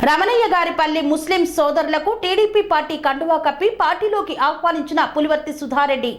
రమణయ్య గారిపల్లి ముస్లిం సోదరులకు TDP party కండువా కప్పి పార్టీలోకి ఆహ్వానించిన పులివర్తి సుధారెడ్డి.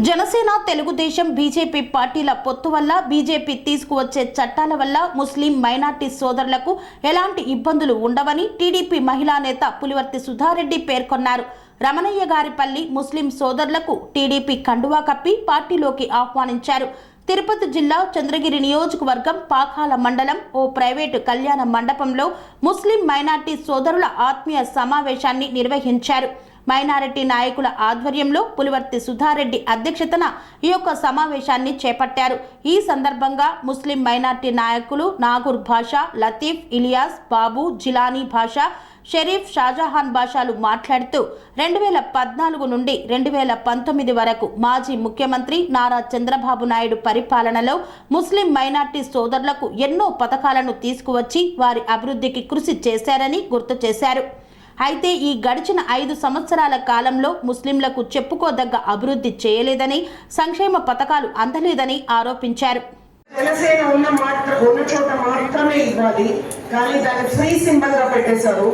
జనసేన, తెలుగుదేశం, బీజేపీ పార్టీల పొత్తు వల్ల బీజేపీ తీసుకువచ్చే చట్టాల వల్ల ముస్లిం మైనార్టీ సోదరులకు ఎలాంటి ఇబ్బందులు ఉండవని టీడీపీ మహిళా నేత పులివర్తి సుధారెడ్డి పేర్కొన్నారు. రమణయ్య గారిపల్లి ముస్లిం సోదరులకు టీడీపీ కండువా కప్పి పార్టీలోకి ఆహ్వానించారు. తిరుపతి జిల్లా చంద్రగిరి నియోజకవర్గం పాకాల మండలం ఓ ప్రైవేటు కళ్యాణ మండపంలో ముస్లిం మైనార్టీ సోదరుల ఆత్మీయ సమావేశాన్ని నిర్వహించారు. మైనారిటీ నాయకుల ఆధ్వర్యంలో పులివర్తి సుధారెడ్డి అధ్యక్షతన ఈ యొక్క సమావేశాన్ని చేపట్టారు. ఈ సందర్భంగా ముస్లిం మైనార్టీ నాయకులు నాగూర్ భాషా, లతీఫ్, ఇలియాస్, బాబు, జిలానీ భాషా, షరీఫ్, షాజహాన్ భాషాలు మాట్లాడుతూ 2014 నుండి 2019 వరకు మాజీ ముఖ్యమంత్రి నారా చంద్రబాబు నాయుడు పరిపాలనలో ముస్లిం మైనార్టీ సోదరులకు ఎన్నో పథకాలను తీసుకువచ్చి వారి అభివృద్ధికి కృషి చేశారని గుర్తు చేశారు. అయితే ఈ గడిచిన 5 సంవత్సరాల కాలంలో ముస్లింలకు చెప్పుకోదగ్గ అభివృద్ధి చేయలేదని, సంక్షేమ పథకాలు అందలేదని ఆరోపించారు. జనసేన ఉన్న చోట మాత్రమే ఇవ్వాలి, కానీ దాన్ని ఫ్రీ సింబల్ గా పెట్టేశారు.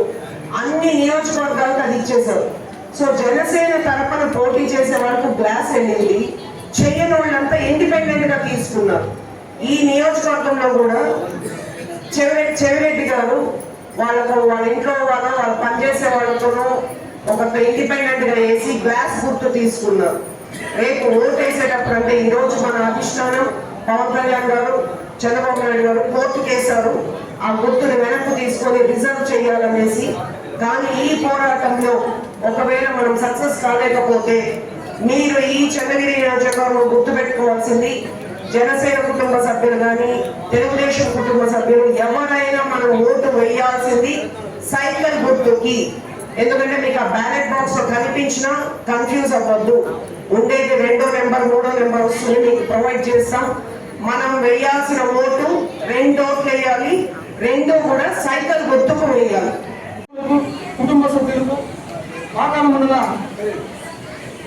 అన్ని నియోజకవర్గాలకు అది ఇచ్చేశారు. సో జనసేన తరపున పోటీ చేసే వరకు గ్లాస్ వెళ్ళింది. చేయని వాళ్ళంతా ఇండిపెండెంట్ గా తీసుకున్నారు. ఈ నియోజకవర్గంలో కూడా చెవిరెడ్డి గారు వాళ్ళ ఇంట్లో వాళ్ళ పనిచేసే వాళ్ళతోనూ ఒక ఇండిపెండెంట్ గా వేసి గ్లాస్ గుర్తు తీసుకున్నారు. రేపు ఓటు వేసేటప్పుడు అంటే ఈ రోజు మన అధిష్టానం పవన్ కళ్యాణ్ గారు, చంద్రబాబు నాయుడు గారు కోర్టుకు వేశారు. ఆ గుర్తుని వెనక్కి తీసుకొని రిజర్వ్ చేయాలనేసి. కానీ ఈ పోరాటంలో ఒకవేళ మనం సక్సెస్ కాలేకపోతే మీరు ఈ చంద్రగిరి నియోజకవర్గం గుర్తుపెట్టుకోవాల్సింది, జనసేన కుటుంబ సభ్యులు కానీ తెలుగుదేశం కుటుంబ సభ్యులు ఎవరైనా మనం ఓటు వేయాల్సింది సైకిల్ గుర్తుకి. ఎందుకంటే మీకు ఆ బ్యాలెట్ బాక్స్ లో కనిపించినా కన్ఫ్యూజ్ అవ్వద్దు. ఉండేది 2వ నెంబర్ 3వ నెంబర్ వస్తుంది, మీకు ప్రొవైడ్ చేస్తాం. మనం వేయాల్సిన ఓటు 2 ఓట్లు వేయాలి, 2 కూడా సైకిల్ గుర్తుకు వేయాలి. కుటుంబ సభ్యులకు పాకాల మండల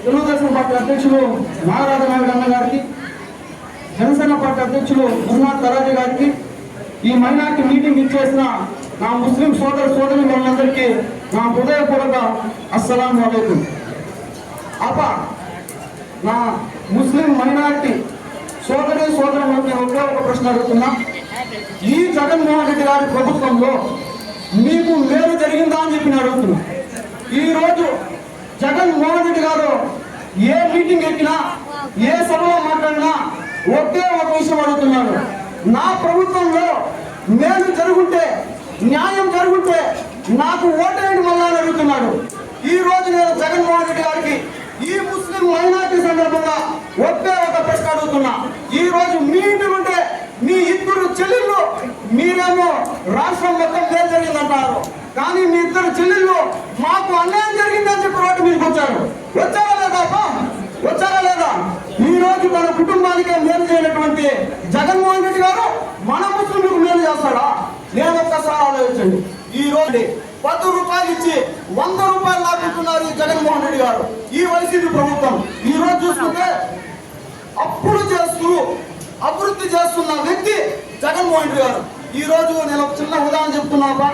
తెలుగుదేశం పార్టీ అధ్యక్షులు నాగరాజ నాయుడు అన్న గారికి, జనసేన పార్టీ అధ్యక్షులు గురునాథ్ తరాజీ గారికి, ఈ మైనార్టీ మీటింగ్ ఇచ్చేసిన నా ముస్లిం సోదరులందరికీ నా హృదయపూర్వక అస్సలాము అలైకుం. నా ముస్లిం మైనార్టీ సోదరులకి ఒకే ఒక ప్రశ్న అడుగుతున్నా. ఈ జగన్మోహన్ రెడ్డి గారి ప్రభుత్వంలో మీకు మేలు జరిగిందా అని చెప్పి నేను అడుగుతున్నా. ఈరోజు జగన్మోహన్ రెడ్డి గారు ఏ మీటింగ్ ఎక్కినా, ఏ సభలో మాట్లాడినా ఒకే ఒక విషయం అడుగుతున్నాడు. నా ప్రభుత్వంలో మేలు జరుగుంటే, న్యాయం జరుగుంటే నాకు ఓటేయండి మళ్ళా అని అడుగుతున్నాడు. ఈ రోజు నేను జగన్మోహన్ రెడ్డి గారికి ఈ ముస్లిం మైనార్టీ సందర్భంగా ఒకే ఒక ప్రశ్న అడుగుతున్నా. ఈ రోజు మీ ఇంటి ఉంటే మీ 2 చెల్లెళ్ళు, మీరేమో రాష్ట్రం మొత్తం మేలు జరిగిందంటారు, కానీ మీ 2 చెల్లెళ్ళు మాకు అన్యాయం జరిగిందని చెప్పి రోడ్డు మీదకి వచ్చారు. వచ్చారా లేదా? వచ్చారా లేదా? ఈ రోజు తన కుటుంబానికే మేలు చేయనటువంటి జగన్మోహన్ రెడ్డి గారు మన ముస్లింలకు మేలు చేస్తాడా? నేను ఒక్కసారి ఆలోచించండి. ఈ రోజు 10 రూపాయలు ఇచ్చి 100 రూపాయలు లాక్కుంటున్నారు ఈ జగన్మోహన్ రెడ్డి గారు, ఈ వైసీపీ ప్రభుత్వం. ఈ రోజు చూసుకుంటే అప్పులు చేస్తూ అభివృద్ధి చేస్తున్న వ్యక్తి జగన్మోహన్ రెడ్డి గారు. ఈ రోజు నేను ఒక చిన్న ఉదాహరణ చెప్తున్నా.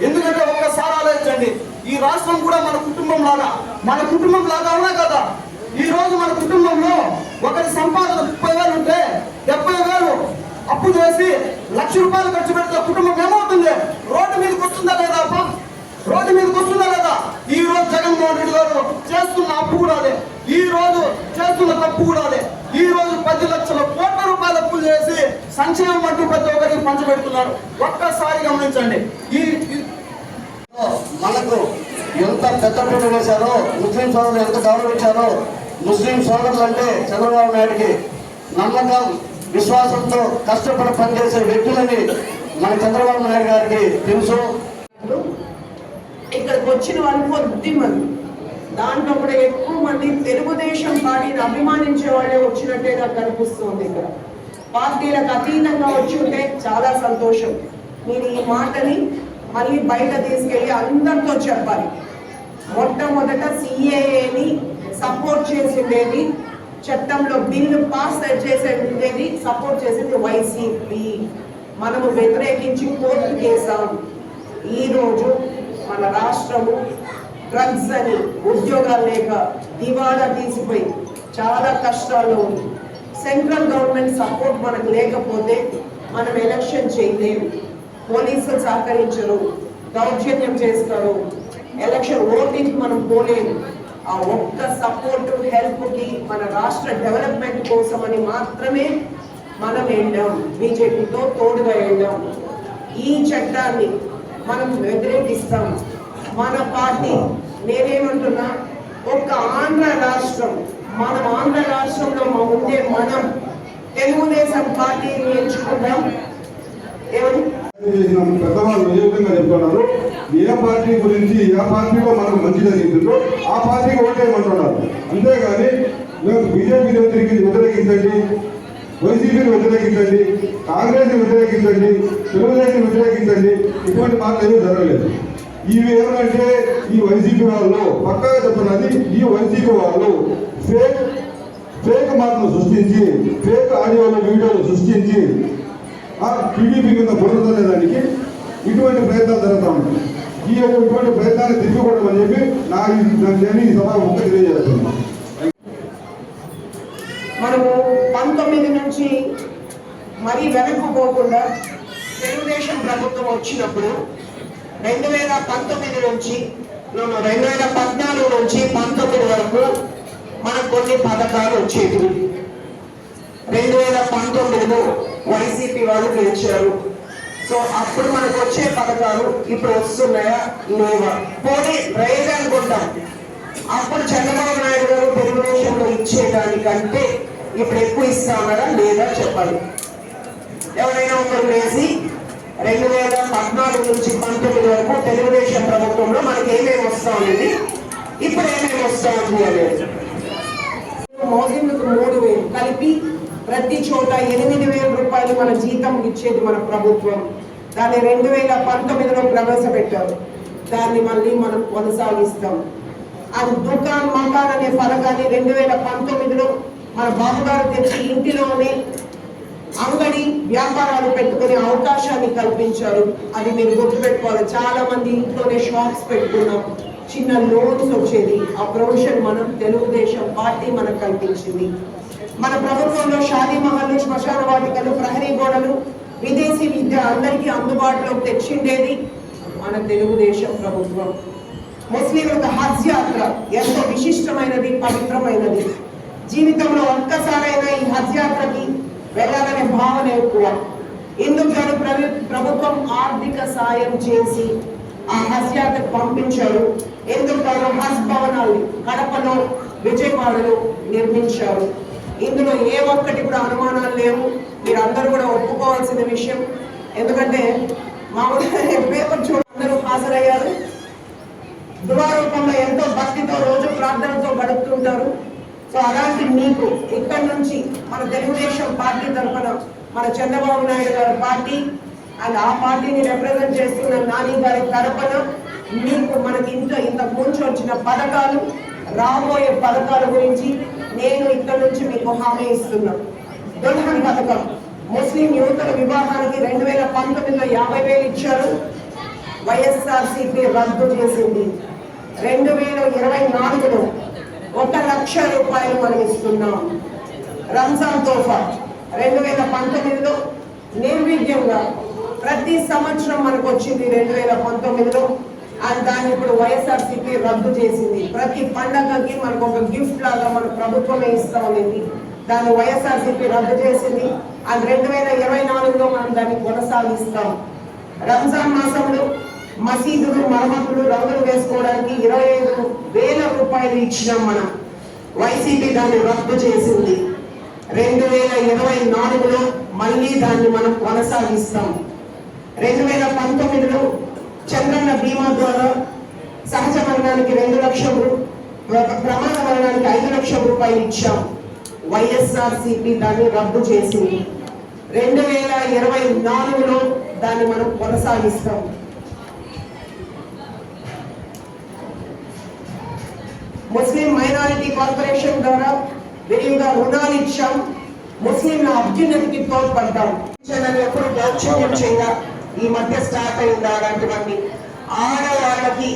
ఎందుకంటే ఒక్కసారి ఆలోచించండి, ఈ రాష్ట్రం కూడా మన కుటుంబం లాగా అవునా కదా? ఈ రోజు మన కుటుంబంలో ఒకరి సంపాదన 30,000 ఉంటే 70,000 అప్పు చేసి 1,00,000 రూపాయలు ఖర్చు పెడితే కుటుంబం ఏమవుతుంది? రోడ్డు మీదకి వస్తుందా లేదా? రోడ్డు మీదకి వస్తుందా లేదా? ఈ రోజు జగన్మోహన్ రెడ్డి గారు చేస్తున్న అప్పు కూడా అదే, ఈ రోజు చేస్తున్న తప్పు కూడా అదే. ఈ రోజు 10 లక్షల కోట్ల రూపాయలు అప్పులు చేసి సంక్షేమం అంటూ ప్రతి ఒక్కరికి పంచబెడుతున్నారు. ఒక్కసారి గమనించండి. మనకు ఎంత పెద్ద పీట వేశారో, ముస్లిం సోదరులు ఎంత గౌరవించారో. ముస్లిం సోదరులు అంటే చంద్రబాబు నాయుడికి నమ్మకం, విశ్వాసంతో కష్టపడి పనిచేసే వ్యక్తులని మన చంద్రబాబు నాయుడు గారికి తెలుసు. ఇక్కడికి వచ్చిన వాళ్ళు కొద్ది మంది, దాంట్లో కూడా ఎక్కువ మంది తెలుగుదేశం పార్టీని అభిమానించే వాళ్ళే వచ్చినట్టే నాకు కనిపిస్తుంది. ఇక్కడ పార్టీలకు అతీతంగా వచ్చి ఉంటే చాలా సంతోషం. మీరు ఈ మాటని మళ్ళీ బయట తీసుకెళ్ళి అందరితో చెప్పాలి. మొట్టమొదట సిఏఏని సపోర్ట్ చేసిండేది, చట్టంలో బిల్లు పాస్ చేసేది సపోర్ట్ చేసింది వైసీపీ. మనము వ్యతిరేకించి కోర్టు కేసాం. ఈరోజు మన రాష్ట్రము డ్రగ్స్ అని ఉద్యోగాలు లేక దివాళా తీసిపోయి చాలా కష్టాలు ఉంది. సెంట్రల్ గవర్నమెంట్ సపోర్ట్ మనకు లేకపోతే మనం ఎలక్షన్ చేయలేము. పోలీసులు సహకరించరు, దౌర్జన్యం చేస్తారు, ఎలక్షన్ ఓటింగ్ మనం పోలేము. ఆ ఒక్క సపోర్ట్ హెల్ప్కి మన రాష్ట్ర డెవలప్మెంట్ కోసం అని మాత్రమే మనం వెళ్ళాం, బీజేపీతో తోడుగా వెళ్ళాం. ఈ చట్టాన్ని మనం వ్యతిరేకిస్తాం. మన పార్టీ, నేనేమంటున్నా, ఒక్క ఆంధ్ర రాష్ట్రం, మనం ఆంధ్ర రాష్ట్రంలో ఉండే మనం తెలుగుదేశం పార్టీని ఎంచుకుందాం. ఏమని పెద్దవాళ్ళు ఏ విధంగా చెప్తున్నారు, ఏ పార్టీ గురించి ఏ పార్టీలో మనకు మంచి జరిగిందో ఆ పార్టీకి ఓటేయమంటున్నారు. అంతేగాని మేము బీజేపీని వ్యతిరేకించండి, వైసీపీని వ్యతిరేకించండి, కాంగ్రెస్ని వ్యతిరేకించండి, తెలుగుదేశం వ్యతిరేకించండి, ఇటువంటి మాటలు ఏమీ జరగలేదు. ఇవి ఏమంటే ఈ వైసీపీ వాళ్ళు పక్కగా చెప్తున్నది, ఈ వైసీపీ వాళ్ళు ఫేక్ మాటలు సృష్టించి, ఫేక్ ఆడియోలు వీడియోలు సృష్టించి టీడీపీ కింద బురదలేదానికి ఇటువంటి ప్రయత్నాలు జరుగుతూ ఉంటాయి. ఇటువంటి ప్రయత్నాన్ని తిరిగిపోవడం చెప్పి నేను ఈ సభ ఒక్క తెలియజేస్తున్నాను. మనము 19 నుంచి మరీ వెనక్కు పోకుండా తెలుగుదేశం ప్రభుత్వం వచ్చినప్పుడు 2019 నుంచి 2014 నుంచి 19 వరకు మనకు కొన్ని పథకాలు వచ్చేవి. 2019లో వైసీపీ వాళ్ళు గెలిచారు. సో అప్పుడు మనకు వచ్చే పథకాలు ఇప్పుడు వస్తున్నాయా లేవా? పోనీ రైజ్ అనుకుంటాం. అప్పుడు చంద్రబాబు నాయుడు గారు తెలుగుదేశంలో ఇచ్చేదానికంటే ఇప్పుడు ఎక్కువ ఇస్తా ఉన్నారా లేదా చెప్పాలి. ఎవరైనా ఒకరు వేసి 2014 నుంచి 19 వరకు తెలుగుదేశం ప్రభుత్వంలో మనకి ఏమేమి వస్తా ఉంది, ఇప్పుడు ఏమేమి వస్తా ఉంది అనేది. మోసిందుకు 3,000 కలిపి ప్రతి చోట 8,000 రూపాయలు మన జీతం ఇచ్చేది మన ప్రభుత్వం. దాన్ని 2019లో ప్రవేశపెట్టారు. దాన్ని మళ్ళీ మనం కొనసాగిస్తాం. అది దుకాన్ మకాన్ అనే పథకాన్ని 2019లో మన బాబుగారు తెచ్చి ఇంటిలోనే అంగడి వ్యాపారాలు పెట్టుకునే అవకాశాన్ని కల్పించారు. అది మీరు గుర్తుపెట్టుకోవాలి. చాలా మంది ఇంట్లోనే షాప్స్ పెట్టుకున్నాం, చిన్న లోన్స్ వచ్చేది. ఆ ప్రొవిజన్ మనం తెలుగుదేశం పార్టీ మనకు కల్పించింది. మన ప్రభుత్వంలో షాదీ మహల్లు, శ్మశాన వాటికలు, ప్రహరీ గోడలు, విదేశీ విద్య అందరికీ అందుబాటులోకి తెచ్చిండేది మన తెలుగుదేశం ప్రభుత్వం. ముస్లింలకు హజ్ యాత్ర ఎంతో విశిష్టమైనది, పవిత్రమైనది. జీవితంలో ఒక్కసారైనా ఈ హజ్ యాత్రకి వెళ్ళాలనే భావన ఎక్కువ. ఇందుకు ప్రభుత్వం ఆర్థిక సాయం చేసి ఆ హజ్ యాత్రకు పంపించారు. ఎందుకు హజ్ భవనాలు కడపలో, విజయవాడలో నిర్మించారు. ఇందులో ఏ ఒక్కటి కూడా అనుమానాలు లేవు. మీరు అందరూ కూడా ఒప్పుకోవాల్సిన విషయం. ఎందుకంటే మామూలుగా పేపర్ చూడ అందరూ హాజరయ్యారు. దువారూపంలో ఎంతో భక్తితో రోజు ప్రార్థనతో గడుపుతుంటారు. సో అలాంటి మీకు ఇక్కడి నుంచి మన తెలుగుదేశం పార్టీ తరఫున మన చంద్రబాబు నాయుడు గారి పార్టీ అండ్ ఆ పార్టీని రిప్రజెంట్ చేస్తున్న నాని గారి తరఫున మీకు మనకి ఇంతకు ముందు వచ్చిన పథకాలు, రాబోయే పథకాల గురించి నేను ఇక్కడ నుంచి మీకు హామీ ఇస్తున్నా. దుల్హన్ పథకం, ముస్లిం యువతుల వివాహానికి 2019లో 50,000 ఇచ్చారు. వైఎస్ఆర్సీపీ రద్దు చేసింది. 2024లో 1,00,000 రూపాయలు మనం ఇస్తున్నాం. రంజాన్ తోఫా 2019లో నిర్విఘ్నంగా ప్రతి సంవత్సరం మనకు వచ్చింది 2019లో. అండ్ దాన్ని ఇప్పుడు వైఎస్ఆర్సీపీ రద్దు చేసింది. ప్రతి పండగకి మనకు ఒక గిఫ్ట్ లాగా మన ప్రభుత్వమే ఇస్తా ఉంది. దాన్ని వైఎస్ఆర్సీపీ రద్దు చేసింది. అండ్ 2024లో మనం దాన్ని కొనసాగిస్తాం. రంజాన్ మాసంలో మసీదులు, మరమ్మతులు, రంగులు వేసుకోవడానికి 25,000 రూపాయలు ఇచ్చినాం మనం. వైసీపీ దాన్ని రద్దు చేసింది. 2024లో మళ్ళీ దాన్ని మనం కొనసాగిస్తాం. 2019లో చంద్రన్న బీమా ద్వారా సహజ మరణానికి 2 లక్షలు, ప్రమాద మరణానికి 5 లక్షల రూపాయలు ఇచ్చాం. వైఎస్ఆర్సీపీ దాన్ని రద్దు చేసింది. 2024లో దాన్ని మనం కొనసాగిస్తాం. ముస్లిం మైనారిటీ కార్పొరేషన్ ద్వారా విరివిగా రుణాలు ఇచ్చాం. ముస్లింల అభ్యున్నతికి తోడ్పడతాం. ఎప్పుడు దౌర్జన్యం చేయాల ఈ మధ్య స్టార్ట్ అయిందా అలాంటివన్నీ. ఆడవాళ్ళకి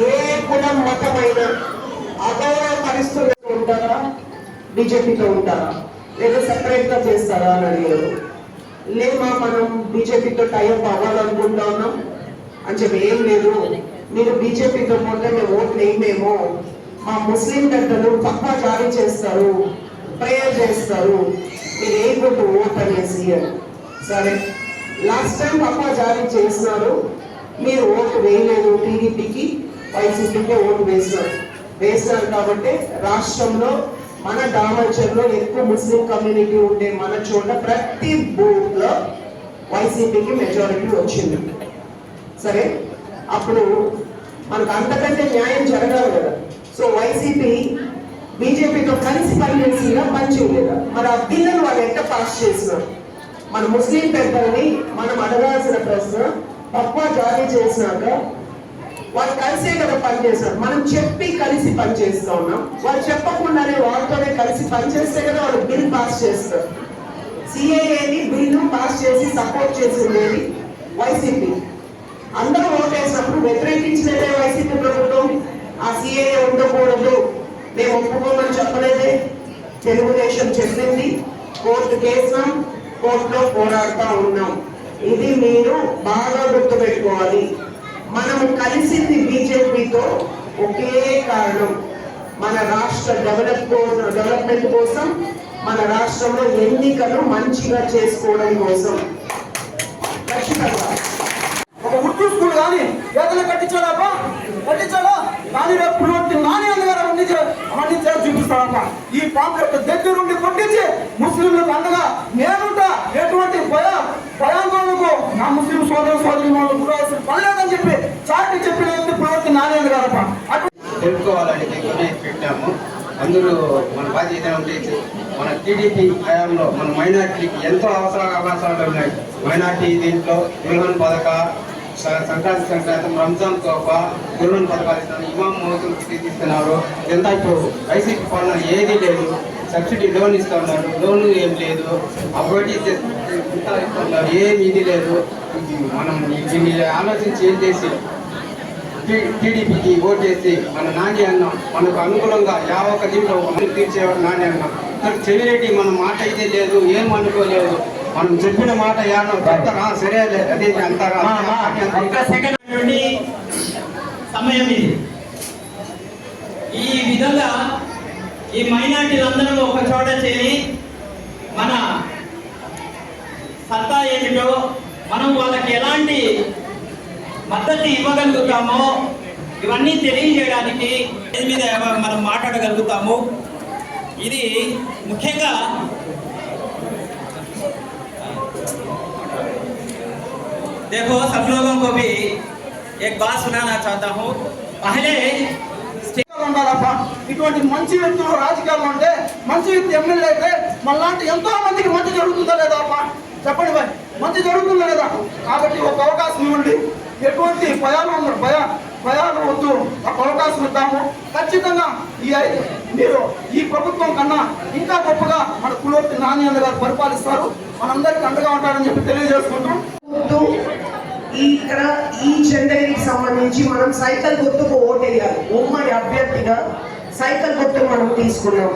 ఏ కులం మతమైనా అగౌరవపరుస్తూ ఉంటారా, బీజేపీతో ఉంటారా, లేదా సెపరేట్ గా చేస్తారా అని అడిగారు. లేమా మనం బీజేపీతో టైప్ అవ్వాలనుకుంటా ఉన్నాం అని చెప్పి ఏం లేదు, మీరు బీజేపీతో పోతే మేము ఓట్లు వేయమేమో, మా ముస్లిం గడ్డలు పక్కా జారీ చేస్తారు, ప్రేయర్ చేస్తారు, మీరు ఏ గుర్తు ఓట్ అనేసి అని. సరే, లాస్ట్ టైం పక్కా జారీ చేసినారు, మీరు ఓటు వేయలేదు, టీడీపీకి వైసీపీకి ఓటు వేసినారు కాబట్టి రాష్ట్రంలో మన డామర్చర్లో ఎక్కువ ముస్లిం కమ్యూనిటీ ఉండే మన చోట ప్రతి బూత్ లో వైసీపీకి మెజారిటీ వచ్చింది. సరే, అప్పుడు మనకు అంతకంటే న్యాయం జరగాలి కదా. సో వైసీపీ బీజేపీతో కలిసి పనిచేసిందా, పనిచేయలేదా? మరి ఆ బిల్లును వాళ్ళు ఎట్లా పాస్ చేసినారు? మన ముస్లిం పెద్దల్ని మనం అడగాల్సిన ప్రశ్న, తక్కువ జారీ చేసినాక వాళ్ళు కలిసే కదా పనిచేస్తారు. మనం చెప్పి కలిసి పనిచేస్తా ఉన్నాం, వాళ్ళు చెప్పకుండానే వాళ్ళతోనే కలిసి పనిచేస్తే కదా వాళ్ళు బిల్ పాస్ చేస్తారు. సిఏఏని బిల్లు పాస్ చేసి సపోర్ట్ చేసింది వైసీపీ. అందరూ ఓటేసినప్పుడు వ్యతిరేకించినదే వైసీపీ ప్రభుత్వం. ఆ సిఏఏ ఉండకూడదు మేము ఒప్పుకోమని చెప్పలేదే, తెలుగుదేశం చెప్పింది, కోర్టు కేసాం, కోర్టులో పోరాడుతూ ఉన్నాం. ఇది మీరు బాగా గుర్తుపెట్టుకోవాలి. మనము కలిసింది బీజేపీతో ఒకే కారణం, మన రాష్ట్ర డెవలప్మెంట్ కోసం, మన రాష్ట్రంలో ఎన్నికలు మంచిగా చేసుకోవడం కోసం. ఖచ్చితంగా ఒక ఉర్దూ స్కూల్ కానీ ఏదైనా కట్టించాడా కానీ రేపు పులివర్తి నాని అన్నగారు అవన్నీ చేసి చూపిస్తాడమ్మా. ఈ పాంప్లెట్ దగ్గరుండి కొట్టించి ముస్లింలకు అండగా నేనుంటా, ఎటువంటి భయాందోళనకు నా ముస్లిం సోదరి గురాల్సిన పనిలేదని చెప్పి చాటి చెప్పిన వ్యక్తి పులివర్తి నాని అన్నగారమ్మా. తెలుసుకోవాలని పెట్టాము. అందరూ మన బాధ్యత ఉంటే మన టీడీపీ హయాంలో మన మైనార్టీకి ఎంతో అవకాశాలు ఉన్నాయి. మైనార్టీ దీంట్లో దుల్హన్ పథక, సంక్రాంతి రంజాన్ తోఫా, దుల్హన్ పథకాలు ఇస్తున్నారు, ఇమాం మోతులు తీసుకున్నారు. ఎంత ఇప్పుడు వైసీపీ పాలన ఏదీ లేదు. సబ్సిడీ లోన్ ఇస్తూ ఉన్నారు, లోన్ ఏం లేదు. అప్పటి ఇస్తున్నారు, ఏం ఇది లేదు. మనం దీన్ని ఆలోచించి ఏం చేసి టీడీపీకి ఓటేసి మన నాని అన్నాం, మనకు అనుకూలంగా ఒక్క దీంట్లో తీర్చేవాడు నాని అన్నాం. చెవిరెడ్డి మన మాట అయితే లేదు, ఏం అనుకోలేదు. మనం చెప్పిన మాట యానం చెప్తారా, సరే అదే అంటారా. సమయం ఇది. ఈ విధంగా ఈ మైనార్టీలందరూ ఒక చోట చేరి మన సత్తా ఏమిటో, మనం వాళ్ళకి ఎలాంటి మద్దతు ఇవ్వగలుగుతామో ఇవన్నీ తెలియజేయడానికి దీని మీద మనం మాట్లాడగలుగుతాము. ఇది ముఖ్యంగా देखो सब लोगों को भी एक बात सुनाना चाहता हूँ. पहले ఉండాలప్ప. ఇటువంటి మంచి వ్యక్తులు రాజకీయాల్లో ఉంటే, మంచి వ్యక్తి ఎమ్మెల్యే అయితే మనలాంటి ఎంతో మందికి మంచి జరుగుతుందా లేదా అప్ప? చెప్పండి బాయ్, మంచి జరుగుతుందా లేదా? కాబట్టి ఒక అవకాశం ఇవ్వండి. ఎటువంటి భయాలు వద్దు, ఒక అవకాశం ఇద్దాము. ఖచ్చితంగా మీరు ఈ ప్రభుత్వం కన్నా ఇంకా గొప్పగా మన పులివర్తి నాని అన్న గారు పరిపాలిస్తారు, మనందరికీ అండగా ఉంటారని చెప్పి తెలియజేసుకుంటాం. ఇక్కడ ఈ చంద్రగిరికి సంబంధించి మనం సైకిల్ గుర్తుకు ఓటేయాలి. ఉమ్మడి అభ్యర్థిగా సైకిల్ గుర్తు మనం తీసుకున్నాం.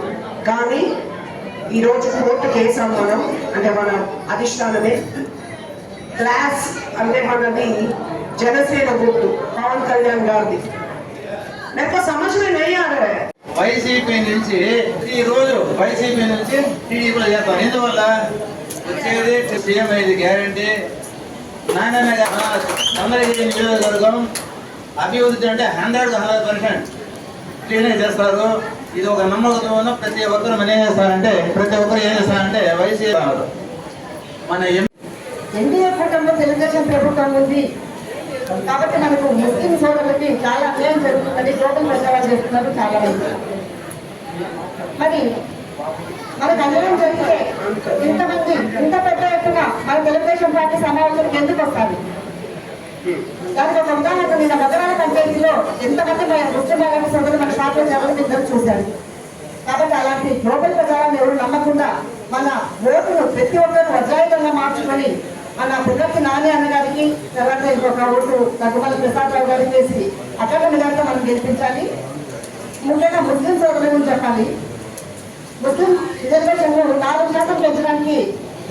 కానీ ఈరోజు కోర్టు కేసాం మనం, అంటే మన అధిష్టానమే క్లాస్ అంటే మనది జనసేన గుర్తు, పవన్ కళ్యాణ్ గారిది. నాకు సమస్య నయ్యారే వైసీపీ నుంచి ఈ రోజు వైసీపీ నుంచి టీడీపీలో చేస్తాను. ఎందువల్ల వచ్చేది సీఎం అయ్యేది గ్యారంటీ. చంద్రగిరి నియోజకవర్గం అభివృద్ధి అంటే 100% క్లీన్ చేస్తారు. ఇది ఒక నమ్మకంతో ప్రతి ఒక్కరు మనం ఏం చేస్తారంటే వైసీపీ మన ఎన్డీఏ కూటమిలో తెలుగుదేశం ప్రభుత్వం ఉంది కాబట్టి మనకు ముస్లిం సోదరులకి చాలా అన్యాయం జరుగుతుందని టోటల్ ప్రచారాలు చేస్తున్నారు చాలా మంది. మరి మనకు అన్యాయం జరిగితే ఇంతమంది ఇంత పెద్ద ఎత్తున మన తెలుగుదేశం పార్టీ సమావేశానికి ఎందుకు వస్తారు? దానికి ఒక ఉదాహరణ, నిన్న మధురాల పంచాయతీలో ఎంతమంది ముస్లిం మైనారిటీ సోదరులు మన పార్టీలో జగన్ ఇద్దరు చూశారు. కాబట్టి అలాంటి గ్లోబల్ ప్రచారాన్ని ఎవరు నమ్మకుండా మన ఓటును ప్రతి ఒక్కరు వజ్రాయుధంగా మార్చుకొని మన పుల్లకి నాని అన్న గారికి తర్వాత ఇంకొక ఓటు దగ్గుమల ప్రసాదరావు గారికి వేసి అక్కడ గారితో మనం గెలిపించాలి. ముఖ్యంగా ముస్లిం సోదరుల గురించి చెప్పాలి. ముస్లిం రిజర్వేషన్లు 4% పెంచడానికి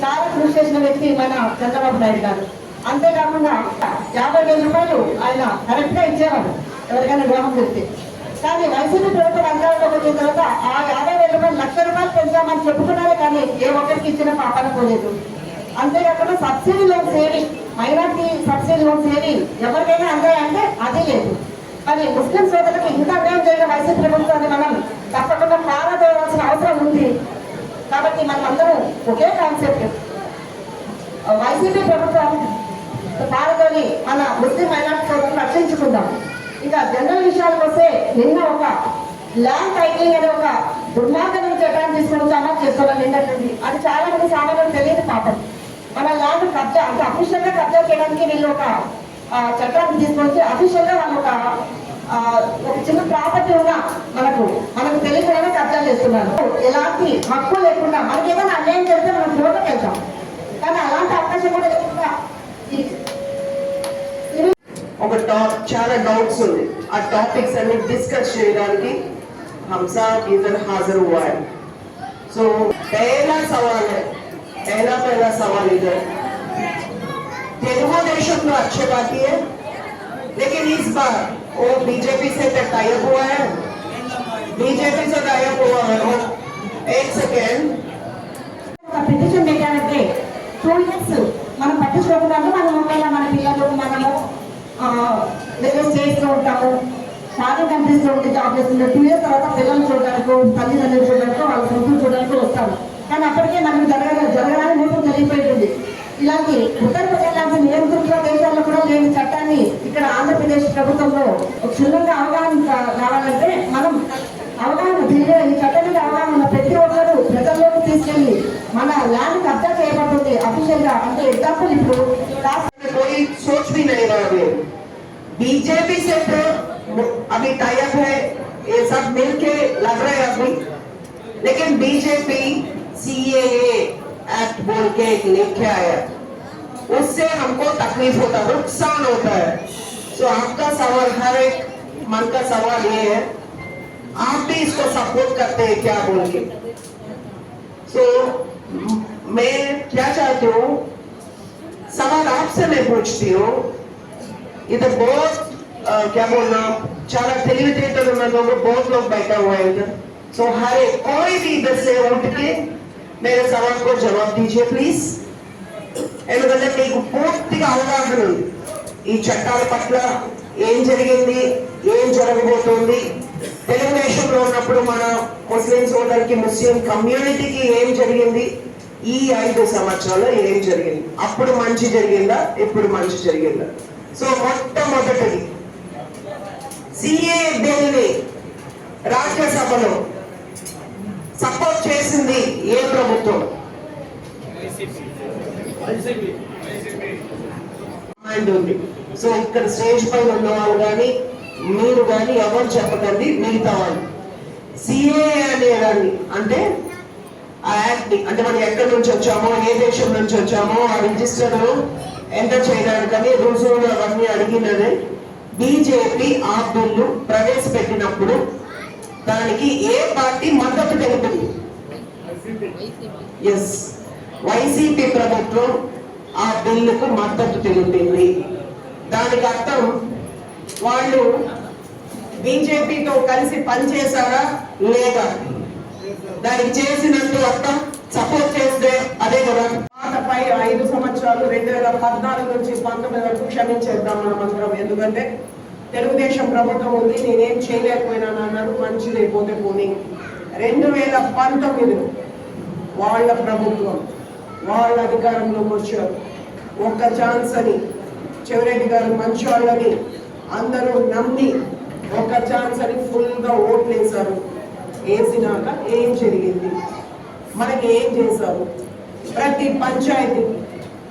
చాలా కృషి చేసిన వ్యక్తి మన చంద్రబాబు నాయుడు గారు. అంతేకాకుండా 50,000 రూపాయలు ఆయన కరెక్ట్గా ఇచ్చేవాడు ఎవరికైనా వివాహం చేస్తే. కానీ వైసీపీ ప్రభుత్వం అధికారంలోకి వచ్చిన తర్వాత ఆ 50,000 రూపాయలు 1,00,000 రూపాయలు పెంచామని చెప్పుకున్నారే కానీ ఏ ఒక్కరికి ఇచ్చిన పాపన పోలేదు. అంతేకాకుండా సబ్సిడీ లోన్స్ ఏవి, మైనార్టీ సబ్సిడీ లోన్స్ ఏవి ఎవరికైనా అందాయంటే అది లేదు. మరి ముస్లిం సోదరులకు ఇంత అన్యాయం జరిగిన వైసీపీ ప్రభుత్వాన్ని మనం తప్పకుండా పారదోయాల్సిన అవసరం ఉంది. కాబట్టి మనం అందరం ఒకే కాన్సెప్ట్, వైసీపీ ప్రభుత్వం పారదోని మన ముస్లిం మైనార్టీ సోదరులను రక్షించుకుందాం. ఇంకా జనరల్ విషయాలకు వస్తే నిన్న ఒక ల్యాండ్ టైటిలింగ్ అనే ఒక దుర్మార్గమైన చట్టాన్ని తీసుకొని అమలు చేసుకోవాలని నిన్నట్టుంది. అది చాలా మంది సామాన్యులు తెలియదు పాపం. మన ల్యాండ్ కబ్జా అంటే అఫీషియల్ గా కబ్జా చేయడానికి వీళ్ళు ఒక చట్టాన్ని తీసుకొచ్చి అఫీషియల్ గా వాళ్ళు ఒక చిన్న ప్రాపర్టీ ఉన్నా మనకు తెలియకుండానే కబ్జా చేస్తున్నారు. ఎలాంటి హక్కు లేకుండా మనకి ఏదైనా అన్యాయం చేస్తే మనం కోర్టుకు వెళ్తాం. కానీ అలాంటి అవకాశం కూడా లేకుండా ఒక చాలా డౌట్స్ ఉంది. ఆ టాపిక్స్ అన్ని డిస్కస్ చేయడానికి हम सब इधर हाजिर हुआ है. सो पहला सवाल इधर तेलुगु देशम तो अच्छी बात ही है, लेकिन इस बार वो बीजेपी से टाइप हुआ है. बीजेपी से टाइप हुआ है. एक सेकेंड పిటిషన్ పెట్టారంటే 2 years మనం పట్టించుకోకుండా మనం ఒకవేళ మన పిల్లలు మనము వేరే స్టేట్స్ లో ఉంటాము, ఫారిన్ కంట్రీస్ లో ఉంటే జాబ్ చేస్తుంటే 2 years తర్వాత పిల్లలు చూడడానికి, తల్లిదండ్రులు చూడడానికి, వాళ్ళ సొంతం చూడడానికి వస్తాము. కానీ అప్పటికే మనకు జరగాలని మొత్తం జరిగిపోయింది. ఇలాంటి ఉత్తరప్రదేశ్ లాంటి నియంత్రిత దేశాల్లో కూడా లేని చట్టాన్ని ఇక్కడ ఆంధ్రప్రదేశ్ ప్రభుత్వంలో క్షుణ్ణంగా అవగాహన రావాలంటే మనం అవగాహన ఈ చట్టం మీద అవగాహన ఉన్న ప్రతి ఒక్కరు ప్రజల్లోకి తీసుకెళ్లి మన ల్యాండ్ కబ్జా చేయబడుతుంది అఫీషియల్ గా. అంటే ఎగ్జాంపుల్ ఇప్పుడు कोई सोच भी नहीं रहा है. बीजेपी से तो अभी टाइप है, ये सब मिलके लग रहे हैं अभी. लेकिन बीजेपी CAA एक्ट बोल के एक लेके आया, उससे हमको तकलीफ होता है, नुकसान होता है. सो आपका सवाल, हर एक मन का सवाल ये है, आप भी इसको सपोर्ट करते हैं क्या बोल के. सो मैं क्या चाहती हूँ, सवाल आपसे मैं पूछती हूँ. इधर बहुत क्या बोलना, चारा टेलीविजन में लोग बहुत लोग बैठा हुआ है इधर. सो हर एक कोई भी इधर से उठ के मेरे सवाल को जवाब दीजिए प्लीज. ఎందుకంటే మీకు పూర్తిగా అవగాహన ఉంది ఈ చట్టాల పట్ల, ఏం జరిగింది, ఏం జరగబోతోంది, తెలుగుదేశంలో ఉన్నప్పుడు మన ముస్లిం సోదరికి, ముస్లిం కమ్యూనిటీకి ఏం జరిగింది, ఈ 5 సంవత్సరాల్లో ఏం జరిగింది, అప్పుడు మంచి జరిగిందా, ఇప్పుడు మంచి జరిగిందా. సో మొట్టమొదటిది CAA బిల్ని రాజ్యసభలో సపోర్ట్ చేసింది ఏ ప్రభుత్వం? ఉంది. సో ఇక్కడ స్టేజ్ పైన ఉన్న వాళ్ళు కానీ మీరు కానీ ఎవరు చెప్పకండి, మిగతా వాళ్ళు CAA అనేదాన్ని అంటే ఆ యాక్ట్ అంటే మనం ఎక్కడి నుంచి వచ్చామో, ఏ దేశం నుంచి వచ్చామో, ఆ రిజిస్టర్ ఎంటర్ చేయడానికని రుజువులు అవన్నీ అడిగినదే. బీజేపీ ఆ బిల్లు ప్రవేశపెట్టినప్పుడు దానికి ఏ పార్టీ మద్దతు తెలిపింది? ఎస్, వైసీపీ ప్రభుత్వం ఆ బిల్లుకు మద్దతు తెలిపింది. దానికి అర్థం వాళ్ళు బీజేపీతో కలిసి పనిచేశారా లేదా? దానికి చేసినట్టు అర్థం సపోర్ట్ చేస్తే అదే కదా. పాతపై 5 సంవత్సరాలు 2014 నుంచి 19 వరకు క్షమించేద్దాం మనం అందరం. ఎందుకంటే తెలుగుదేశం ప్రభుత్వం ఉంది, నేనేం చేయలేకపోయినాను అన్నారు, మంచిది అయిపోతే పోనీ. 2019 వాళ్ళ ప్రభుత్వం, వాళ్ళ అధికారంలోకి వచ్చారు. ఒక్క ఛాన్స్ అని చెవిరెడ్డి గారు మంచి వాళ్ళని అందరూ నమ్మి ఒక్క ఛాన్స్ అని ఫుల్గా ఓట్లు వేశారు. వేసినాక ఏం జరిగింది, మనకి ఏం చేశారు? ప్రతి పంచాయతీ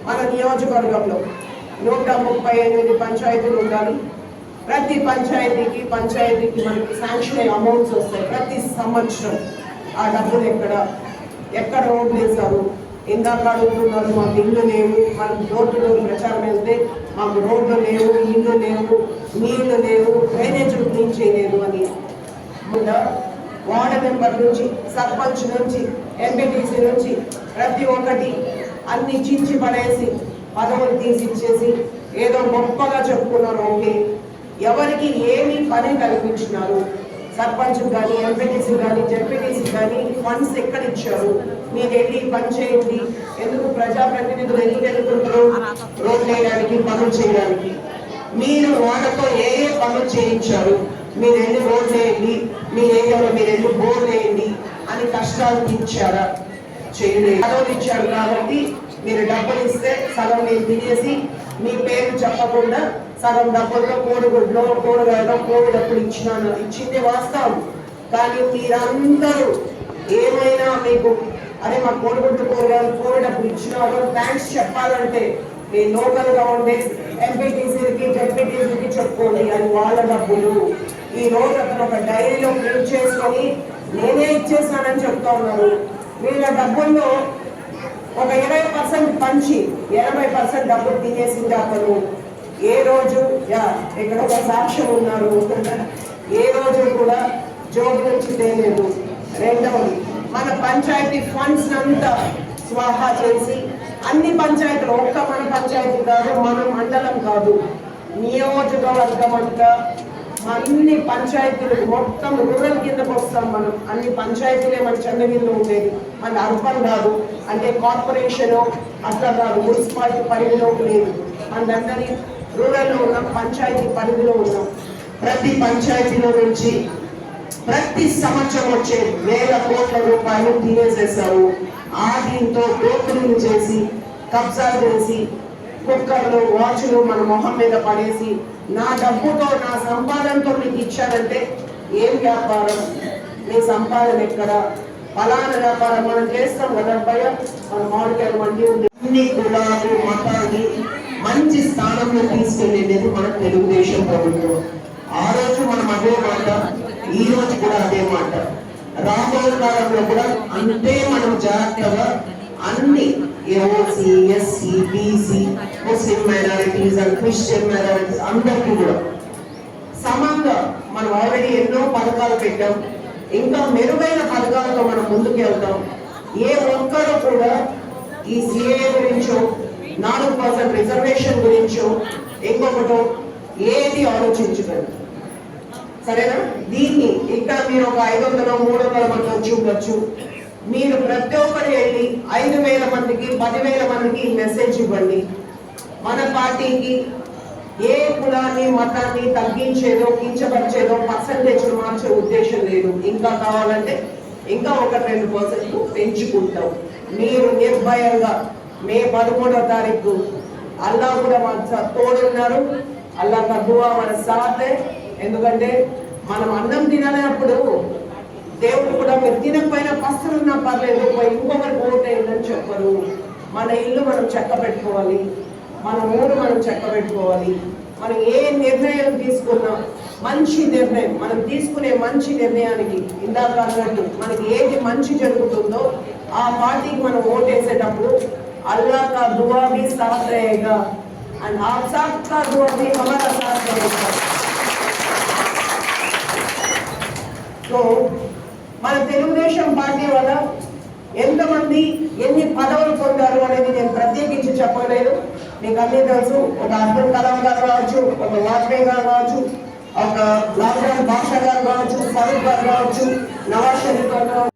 మన నియోజకవర్గంలో 138 పంచాయతీలు ఉండాలి. ప్రతి పంచాయతీకి మనకి శాంక్షన్ అమౌంట్స్ వస్తాయి ప్రతి సంవత్సరం. ఆ డబ్బులు ఎక్కడ రోడ్లు వేశారు? ఇందాక అడుగుతున్నారు మాకు ఇల్లు లేవు, మనం డోర్ టు డోర్ ప్రచారం వెళ్తే మాకు రోడ్లు లేవు, ఇల్లు లేవు, నీళ్లు లేవు, డ్రైనేజీలు క్లీన్ చేయలేదు అని. వార్డు మెంబర్ నుంచి, సర్పంచ్ నుంచి, ఎంపీటీసీ నుంచి ప్రతి ఒక్కటి అన్ని చించి పడేసి పదవులు తీసిచ్చేసి ఏదో గొప్పగా చెప్పుకున్నారు. ఓకే, ఎవరికి ఏమి పని కల్పించినారు? సర్పంచ్ కానీ, ఎంపీటీసీ కానీ, జెడ్పీటీసీ కానీ ఫండ్స్ ఎక్కడ ఇచ్చారు? మీరు వెళ్ళి పని చేయండి. ఎందుకు ప్రజాప్రతినిధులు ఎందుకు వెళ్తుంటారు? రోడ్లు వేయడానికి, పనులు చేయడానికి. మీరు వాళ్ళతో ఏ ఏ పనులు చేయించారు? మీరు వెళ్ళి రోడ్లు వేయండి, మీ ఏరియాలో మీరు వెళ్ళి బోర్లు వేయండి అని కష్టాలు ఇచ్చారా? చేయలేదు. పదవులు ఇచ్చారు కాబట్టి మీరు డబ్బులు ఇస్తే సగం మీరు తినేసి మీ పేరు చెప్పకుండా సగం డబ్బులతో కోడిగుడ్లో, కూరగాయలో కోడిడప్పుడు ఇచ్చింది వాస్తవం. కానీ మీరందరూ ఏమైనా మీకు అరే మా కోడిగుడ్డు కూరగాయలు కోడిడప్పుడు ఇచ్చిన వాళ్ళు థ్యాంక్స్ చెప్పాలంటే మీ లోకల్గా ఉండే ఎంపీటీసీలకి, జెడ్పీటీసీలకి చెప్పుకోండి. అది వాళ్ళ డబ్బులు. ఈ రోజు అతను ఒక డైరీలో ప్రింట్ చేసుకొని నేనే ఇచ్చేసానని చెప్తా ఉన్నారు. వీళ్ళ డబ్బుల్లో ఒక 20% పంచి 80% డబ్బులు తినేసింది అతను. ఏ రోజు ఇక్కడ ఒక సాక్ష్యం ఉన్నారు, ఏ రోజు కూడా జోబు నుంచి తేలేదు. రెండవది, మన పంచాయతీ ఫండ్స్ అంతా స్వాహా చేసి అన్ని పంచాయతీలు, ఒక్క మన పంచాయతీ కాదు, మన మండలం కాదు, నియోజకవర్గం అంతా అన్ని పంచాయతీలు మొత్తం రూరల్ కిందకు వస్తాం మనం. అన్ని పంచాయతీలే మన చంద్రగిరిలో ఉండేది. మన అర్బన్ కాదు, అంటే కార్పొరేషన్ అట్లా కాదు, మున్సిపాలిటీ పరిధిలో లేదు. మనందరి రూరల్లో ఉన్నాం, పంచాయతీ పరిధిలో ఉన్నాం. ప్రతి పంచాయతీలో నుంచి ప్రతి సంవత్సరం వచ్చే వేల కోట్ల రూపాయలు తినేసేస్తారు. ఆ దీంతో దోపిడీలు చేసి, కబ్జాలు చేసి, కుక్కర్లు, వాచ్లు మన మొహం మీద పడేసి, నా డబ్బుతో, నా సంపాదనతో మీకు ఇచ్చారంటే ఏం వ్యాపారం? మీ సంపాదన ఎక్కడ? ఫలానా వ్యాపారం మనం చేస్తాం కదా భయ. మన మామిడికాయలు మండి ఉంది. అన్ని కులాలు, మతాన్ని మంచి స్థానంలో తీసుకెళ్ళేది మన తెలుగుదేశం ప్రభుత్వం. ఆ రోజు మనం అదే మాట, ఈ రోజు కూడా అదే మాట. రాబోయే కాలంలో కూడా అంతే మనం జాగ్రత్తగా అన్ని OC, SC, BC, Muslim minorities and Christian minorities అందరికీ కూడా సమానంగా మనం ఆల్రెడీ ఎన్నో పథకాలు పెట్టాం. ఇంకా మెరుగైన పథకాలతో మనం ముందుకు వెళ్తాం. ఏ ఒక్కరు కూడా ఈ సిఏ గురించో, 4% రిజర్వేషన్ గురించో, ఇంకొకటో ఏది ఆలోచించగలరు. సరేనా? దీన్ని ఇక్కడ మీరు ఒక 500, 300 మంది వచ్చి ఉండొచ్చు. మీరు ప్రతి ఒక్కరు వెళ్ళి 5,000 మందికి, 10,000 మందికి మెసేజ్ ఇవ్వండి. మన పార్టీకి ఏ కులాన్ని, మతాన్ని తగ్గించేదో, కించపరిచేదో, పర్సంటేజ్ మార్చే ఉద్దేశం లేదు. ఇంకా కావాలంటే ఇంకా 1-2% పెంచుకుంటాం. మీరు నిర్భయంగా మే 13వ తారీఖు అల్లా కూడా మన తోడున్నారు. అల్లా తగ్గువ మన సాతే. ఎందుకంటే మనం అన్నం తినలేనప్పుడు దేవుడు కూడా మీరు తినకపోయినా పస్తులున్నా పర్లేదు, ఇంకొకరికి ఓటేయండి చెప్పరు. మన ఇల్లు మనం చెక్క పెట్టుకోవాలి, మన ఊరు మనం చెక్క పెట్టుకోవాలి. మనం ఏ నిర్ణయం తీసుకున్నా మంచి నిర్ణయం, మనం తీసుకునే మంచి నిర్ణయానికి ఇందాక అన్నట్టు మనకి ఏది మంచి జరుగుతుందో ఆ పార్టీకి మనం ఓటేసేటప్పుడు అల్లా కా దువా భీ సాత్ रहेगा అండ్ ఆప్ సబ్ కా దువా భీ హమారా సాత్ रहेगा. సో మన తెలుగుదేశం పార్టీ వల్ల ఎంతమంది ఎన్ని పదవులు పొందారు అనేది నేను ప్రత్యేకించి చెప్పలేదు. మీకు అన్నీ తెలుసు. ఒక అబ్దుల్ కలాం గారు కావచ్చు, ఒక వాజ్పేయి గారు కావచ్చు, ఒక లాల్ బాషా గారు కావచ్చు, ఫరూక్ గారు కావచ్చు, నవాజ్ షరీఫ్ గారు కావచ్చు.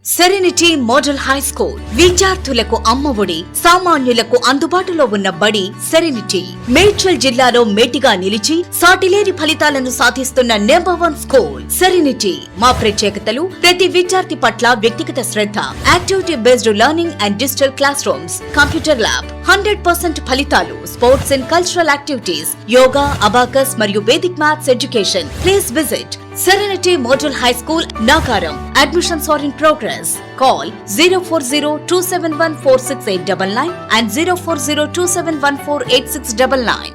సెరెనిటీ మోడల్ హై స్కూల్ విద్యార్థులకు అమ్మఒడి, సామాన్యులకు అందుబాటులో ఉన్న బడి సెరెనిటీ. మేడ్చల్ జిల్లాలో మేటిగా నిలిచి సాటిలేని ఫలితాలను సాధిస్తున్న #1 స్కూల్ సెరెనిటీ. మా ప్రత్యేకతలు ప్రతి విద్యార్థి పట్ల వ్యక్తిగత శ్రద్ధ, activity based learning and digital classrooms, computer lab, 100% ఫలితాలు, sports and cultural activities, yoga, abacus మరియు Vedic maths education. Please visit Serenity Model High School, Nagaram. Admissions are in progress. Call 040-271-46899 and 040-271-48699.